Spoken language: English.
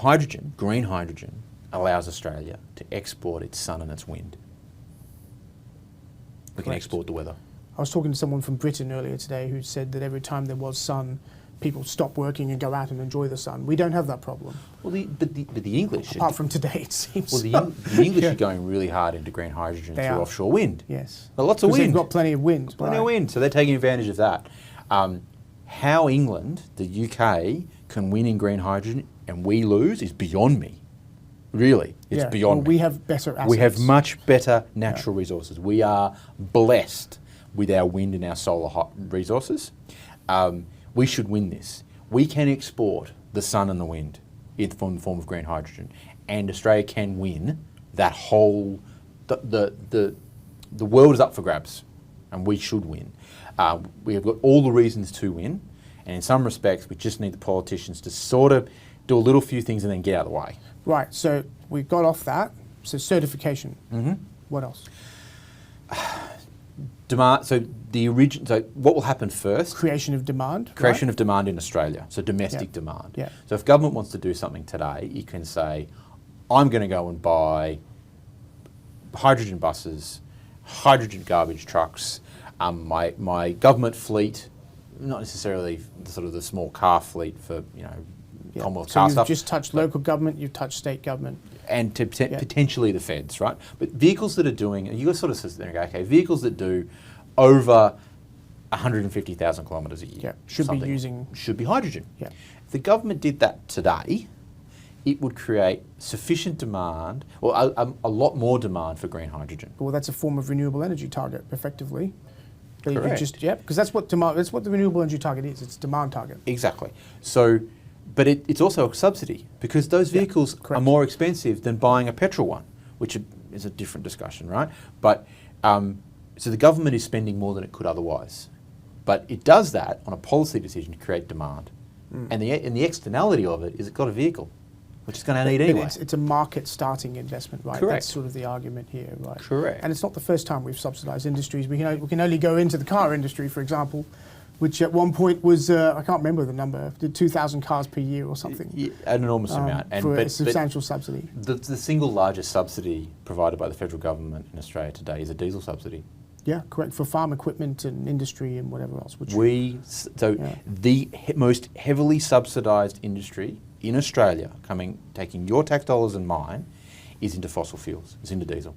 hydrogen, green hydrogen, allows Australia to export its sun and its wind. We can export the weather. I was talking to someone from Britain earlier today who said that every time there was sun, people stop working and go out and enjoy the sun. We don't have that problem. Well, but the English... Apart from today, it seems. Well, the English are going really hard into green hydrogen through offshore wind. Yes. Lots of wind. They've got plenty of wind. Plenty of wind, so they're taking advantage of that. How England, the UK, can win in green hydrogen and we lose is beyond me. Really, it's beyond me. We have better assets. We have much better natural resources. We are blessed with our wind and our solar resources. We should win this. We can export the sun and the wind in the form of green hydrogen, and Australia can win that whole. The world is up for grabs, and we should win. We have got all the reasons to win, and in some respects, we just need the politicians to sort of do a little few things and then get out of the way. Right. So we got off that. So certification. Mm-hmm. What else? Demand. So what will happen first? Creation of demand. Creation of demand in Australia. So domestic demand. Yeah. So if government wants to do something today, you can say, I'm going to go and buy hydrogen buses, hydrogen garbage trucks, my government fleet, not necessarily the small car fleet for Commonwealth car stuff. You've just touched local government, you've touched state government. And potentially the feds, right? But vehicles that are doing, you've got to sort of sit there and go, okay, vehicles that do over 150,000 kilometres a year should be hydrogen. Yeah. If the government did that today, it would create sufficient demand, or a lot more demand for green hydrogen. Well, that's a form of renewable energy target, effectively. Correct. Because that's what the renewable energy target is. It's a demand target. Exactly. So, but it's also a subsidy because those vehicles are more expensive than buying a petrol one, which is a different discussion, right? But so the government is spending more than it could otherwise, but it does that on a policy decision to create demand, and the externality of it is it's got a vehicle, which it's going to need anyway. It's a market starting investment, right? Correct. That's sort of the argument here, right? Correct. And it's not the first time we've subsidised industries. We can only go into the car industry, for example, which at one point was, I can't remember the number, did 2,000 cars per year or something. Yeah, an enormous amount. For a substantial subsidy. The single largest subsidy provided by the federal government in Australia today is a diesel subsidy. Yeah, correct, for farm equipment and industry and whatever else. The most heavily subsidised industry in Australia, taking your tax dollars and mine, is into fossil fuels, it's into diesel.